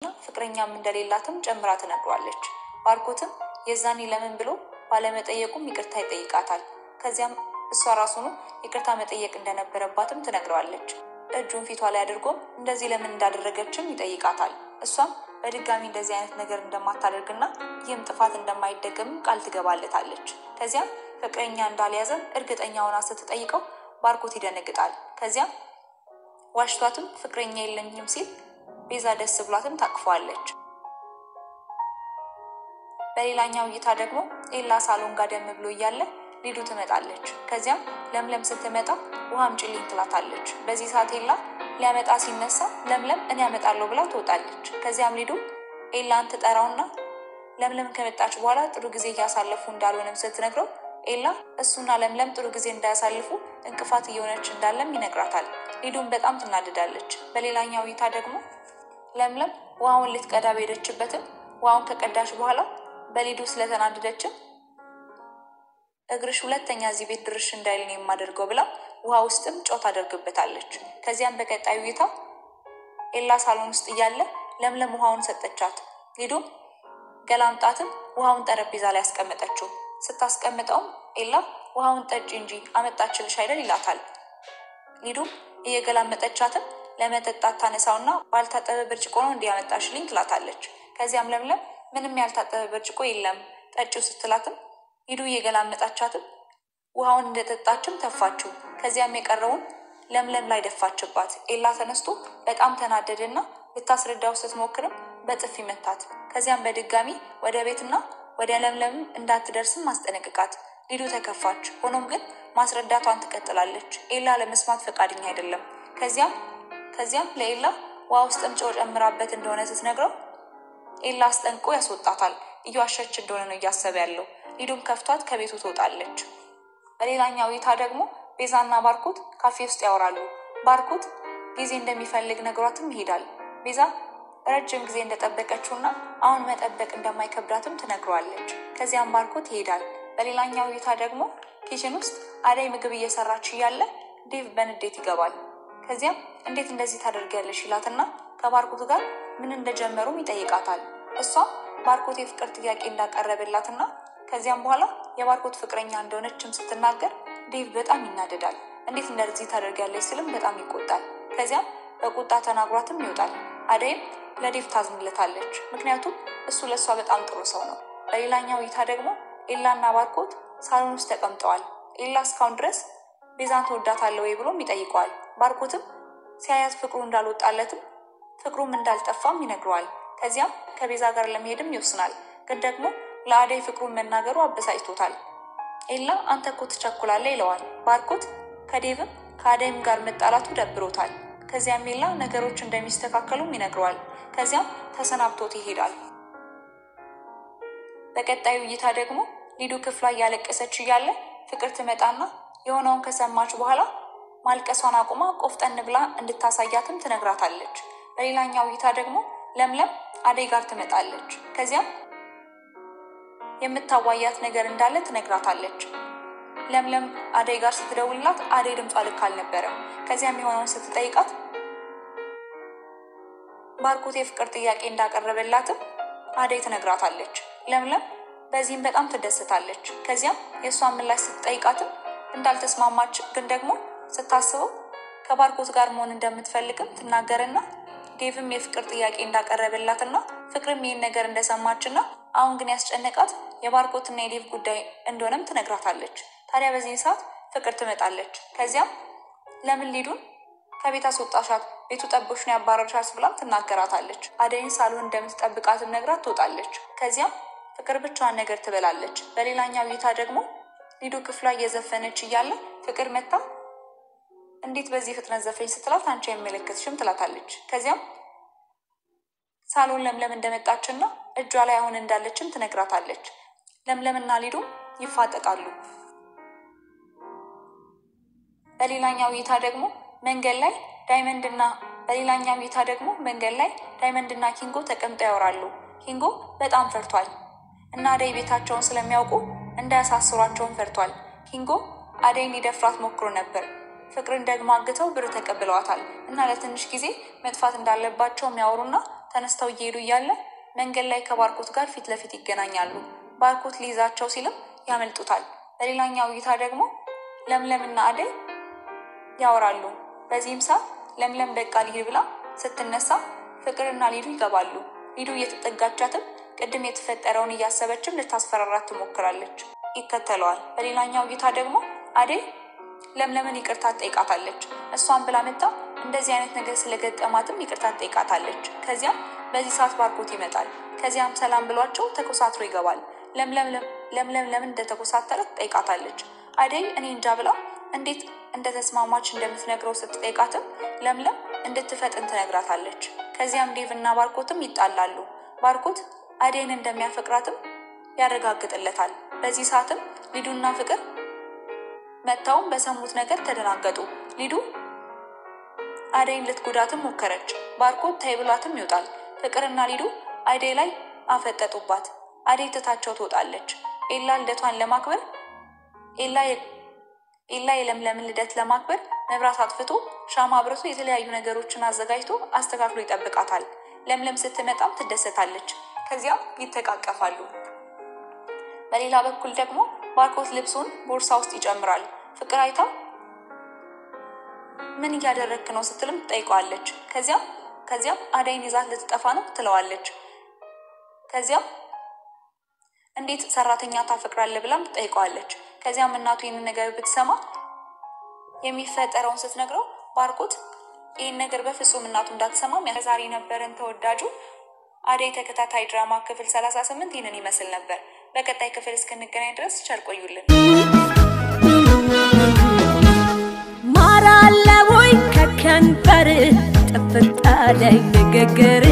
ፍቅረኛም እንደሌላትም ጨምራ ትነግሯለች። ባርኮትም የዛኔ ለምን ብሎ ባለመጠየቁም ይቅርታ ይጠይቃታል። ከዚያም እሷ ራሱኑ ይቅርታ መጠየቅ እንደነበረባትም ትነግረዋለች። እጁን ፊቷ ላይ አድርጎም እንደዚህ ለምን እንዳደረገችም ይጠይቃታል። እሷም በድጋሚ እንደዚህ አይነት ነገር እንደማታደርግና ይህም ጥፋት እንደማይደገም ቃል ትገባለታለች። ከዚያም ፍቅረኛ እንዳልያዘም እርግጠኛ ሆና ስትጠይቀው ባርኮት ይደነግጣል። ከዚያም ዋሽቷትም ፍቅረኛ የለኝም ሲል ቤዛ ደስ ብሏትም ታቅፈዋለች። በሌላኛው እይታ ደግሞ ኤላ ሳሎን ጋር ደም ብሎ እያለ ሊዱ ትመጣለች። ከዚያም ለምለም ስትመጣ ውሃ አምጪልኝ ትላታለች። በዚህ ሰዓት ኤላ ሊያመጣ ሲነሳ ለምለም እኔ አመጣለሁ ብላ ትወጣለች። ከዚያም ሊዱ ኤላን ትጠራውና ለምለም ከመጣች በኋላ ጥሩ ጊዜ እያሳለፉ እንዳልሆነም ስትነግረው ኤላ እሱና ለምለም ጥሩ ጊዜ እንዳያሳልፉ እንቅፋት እየሆነች እንዳለም ይነግራታል። ሊዱም በጣም ትናደዳለች። በሌላኛው እይታ ደግሞ ለምለም ውሃውን ልትቀዳ በሄደችበትም ውሃውን ከቀዳች በኋላ በሊዱ ስለተናደደችም እግርሽ ሁለተኛ እዚህ ቤት ድርሽ እንዳይል ነው የማደርገው ብላ ውሃ ውስጥም ጨው ታደርግበታለች። ከዚያም በቀጣዩ እይታ ኤላ ሳሎን ውስጥ እያለ ለምለም ውሃውን ሰጠቻት። ሊዱም ገላምጣትም ውሃውን ጠረጴዛ ላይ አስቀመጠችው። ስታስቀምጠውም ኤላ ውሃውን ጠጪ እንጂ አመጣችልሽ አይደል ይላታል። ሊዱም እየገላመጠቻትም ለመጠጣት ታነሳውና ባልታጠበ ብርጭቆ ነው እንዲያመጣሽልኝ ትላታለች። ከዚያም ለምለም ምንም ያልታጠበ ብርጭቆ የለም ጠጪው ስትላትም ሊዱ እየገላመጣቻትም ውሃውን እንደጠጣችም ተፋችው። ከዚያም የቀረውን ለምለም ላይ ደፋችባት። ኤላ ተነስቶ በጣም ተናደደና ልታስረዳው ስትሞክርም በጥፊ መታት። ከዚያም በድጋሚ ወደ ቤትና ወደ ለምለም እንዳትደርስም ማስጠነቅቃት። ሊዱ ተከፋች። ሆኖም ግን ማስረዳቷን ትቀጥላለች። ኤላ ለመስማት ፈቃደኛ አይደለም። ከዚያም ለኤላ ውሃ ውስጥም ጨው ጨምራበት እንደሆነ ስትነግረው ኤላ አስጠንቅቆ ያስወጣታል። እየዋሸች እንደሆነ ነው እያሰበ ያለው። ሊዱም ከፍቷት ከቤቱ ትወጣለች። በሌላኛው እይታ ደግሞ ቤዛና ባርኮት ካፌ ውስጥ ያወራሉ። ባርኮት ጊዜ እንደሚፈልግ ነግሯትም ይሄዳል። ቤዛ ረጅም ጊዜ እንደጠበቀችውና አሁን መጠበቅ እንደማይከብዳትም ትነግረዋለች። ከዚያም ባርኮት ይሄዳል። በሌላኛው እይታ ደግሞ ኪችን ውስጥ አደይ ምግብ እየሰራች እያለ ዴቭ በንዴት ይገባል። ከዚያም እንዴት እንደዚህ ታደርጊያለሽ ይላትና ከባርኮት ጋር ምን እንደጀመሩም ይጠይቃታል። እሷ ባርኮት የፍቅር ጥያቄ እንዳቀረበላትና ከዚያም በኋላ የባርኮት ፍቅረኛ እንደሆነችም ስትናገር ዴቭ በጣም ይናደዳል። እንዴት እንደዚህ ታደርጊያለሽ ስልም በጣም ይቆጣል። ከዚያም በቁጣ ተናግሯትም ይወጣል። አደይም ለዴቭ ታዝንለታለች፣ ምክንያቱም እሱ ለሷ በጣም ጥሩ ሰው ነው። በሌላኛው እይታ ደግሞ ኤላና ባርኮት ሳሎን ውስጥ ተቀምጠዋል። ኤላ እስካሁን ድረስ ቤዛን ትወዳታለህ ወይ ብሎም ይጠይቀዋል። ባርኮትም ሲያያት ፍቅሩ እንዳልወጣለትም ፍቅሩም እንዳልጠፋም ይነግረዋል። ከዚያም ከቤዛ ጋር ለመሄድም ይወስናል። ግን ደግሞ ለአደይ ፍቅሩን መናገሩ አበሳጭቶታል። ኤላ አንተ እኮ ትቸኩላለህ ይለዋል። ባርኮት ከዴቭም ከአደይም ጋር መጣላቱ ደብሮታል። ከዚያም ኤላ ነገሮች እንደሚስተካከሉም ይነግረዋል። ከዚያም ተሰናብቶት ይሄዳል። በቀጣዩ እይታ ደግሞ ሊዱ ክፍሏ እያለቀሰች እያለ ፍቅር ትመጣና የሆነውን ከሰማች በኋላ ማልቀሷን አቁማ ቆፍጠን ብላ እንድታሳያትም ትነግራታለች። በሌላኛው እይታ ደግሞ ለምለም አደይ ጋር ትመጣለች። ከዚያም የምታዋያት ነገር እንዳለ ትነግራታለች። ለምለም አደይ ጋር ስትደውልላት አደይ ድምጿ ልክ አልነበረም። ከዚያም የሆነውን ስትጠይቃት ባርኮት የፍቅር ጥያቄ እንዳቀረበላትም አደይ ትነግራታለች። ለምለም በዚህም በጣም ትደሰታለች። ከዚያም የእሷን ምላሽ ስትጠይቃትም እንዳልተስማማች ግን ደግሞ ስታስበው ከባርኮት ጋር መሆን እንደምትፈልግም ትናገርና ዴቭም የፍቅር ጥያቄ እንዳቀረበላትና ፍቅርም ይህን ነገር እንደሰማችና አሁን ግን ያስጨነቃት የባርኮትና የዴቭ ጉዳይ እንደሆነም ትነግራታለች። ታዲያ በዚህ ሰዓት ፍቅር ትመጣለች። ከዚያም ለምን ሊዱን ከቤት አስወጣሻት? ቤቱ ጠቦሽ ነው ያባረርሻት ብላም ትናገራታለች። አደይን ሳሎን እንደምትጠብቃትም ነግራት ትወጣለች። ከዚያም ፍቅር ብቻዋን ነገር ትበላለች። በሌላኛው እይታ ደግሞ ሊዱ ክፍሏ እየዘፈነች እያለ ፍቅር መታ እንዴት በዚህ ፍጥነት ዘፈኝ ስትላት አንቺ አይመለከትሽም ትላታለች። ከዚያም ሳሎን ለምለም እንደመጣችና እጇ ላይ አሁን እንዳለችም ትነግራታለች። ለምለምና ሊዱ ይፋጠቃሉ። በሌላኛው እይታ ደግሞ መንገድ ላይ ዳይመንድና ኪንጎ ተቀምጠው ያወራሉ። ኪንጎ በጣም ፈርቷል እና አደይ ቤታቸውን ስለሚያውቁ እንዳያሳስሯቸውን ፈርቷል። ኪንጎ አደይን ሊደፍራት ሞክሮ ነበር። ፍቅርን ደግሞ አግተው ብር ተቀብለዋታል እና ለትንሽ ጊዜ መጥፋት እንዳለባቸው የሚያወሩና ተነስተው እየሄዱ እያለ መንገድ ላይ ከባርኮት ጋር ፊት ለፊት ይገናኛሉ። ባርኮት ሊይዛቸው ሲልም ያመልጡታል። በሌላኛው እይታ ደግሞ ለምለምና አደይ ያወራሉ። በዚህም ሰዓት ለምለም በቃ ልሂድ ብላ ስትነሳ ፍቅርና ሊዱ ይገባሉ። ሊዱ እየተጠጋቻትም ቅድም የተፈጠረውን እያሰበችም ልታስፈራራት ትሞክራለች። ይከተለዋል። በሌላኛው እይታ ደግሞ አደይ ለምለምን ይቅርታ ጠይቃታለች። እሷን ብላ መጣ እንደዚህ አይነት ነገር ስለገጠማትም ይቅርታ ጠይቃታለች። ከዚያም በዚህ ሰዓት ባርኮት ይመጣል። ከዚያም ሰላም ብሏቸው ተኮሳትሮ ይገባል። ለምለም ለምን እንደተኮሳተረ ጠይቃታለች። አደይ እኔ እንጃ ብላ እንዴት እንደተስማማች እንደምትነግረው ስትጠይቃትም ለምለም እንድትፈጥን ትነግራታለች። ከዚያም ዴቭና ባርኮትም ይጣላሉ። ባርኮት አደይን እንደሚያፈቅራትም ያረጋግጥለታል። በዚህ ሰዓትም ሊዱና ፍቅር መጣው በሰሙት ነገር ተደናገጡ። ሊዱ አደይን ልትጎዳትም ሞከረች። ባርኮት ታይብሏትም ይወጣል። ፍቅርና ሊዱ አደይ ላይ አፈጠጡባት። አደይ ትታቸው ትወጣለች። ኤላ ልደቷን ለማክበር ኤላ የለምለምን ልደት ለማክበር መብራት አጥፍቶ ሻማ አብርቶ የተለያዩ ነገሮችን አዘጋጅቶ አስተካክሎ ይጠብቃታል። ለምለም ስትመጣም ትደሰታለች። ከዚያም ይተቃቀፋሉ። በሌላ በኩል ደግሞ ባርኮት ልብሱን ቦርሳ ውስጥ ይጨምራል። ፍቅር አይታ ምን እያደረክ ነው ስትልም ትጠይቀዋለች። ከዚያም አደይን ይዛት ልትጠፋ ነው ትለዋለች። ከዚያም እንዴት ሰራተኛ ታፈቅራለህ ብላም ትጠይቀዋለች። ከዚያም እናቱ ይህንን ነገር ብትሰማ የሚፈጠረውን ስትነግረው ባርኮት ይህን ነገር በፍጹም እናቱ እንዳትሰማም ዛሬ ነበረን ተወዳጁ አደይ ተከታታይ ድራማ ክፍል 38 ይህንን ይመስል ነበር። በቀጣይ ክፍል እስክንገናኝ ድረስ ቸር ቆዩልን። ማራለውኝ ከከንፈር ጥፍጣ ላይ ንግግር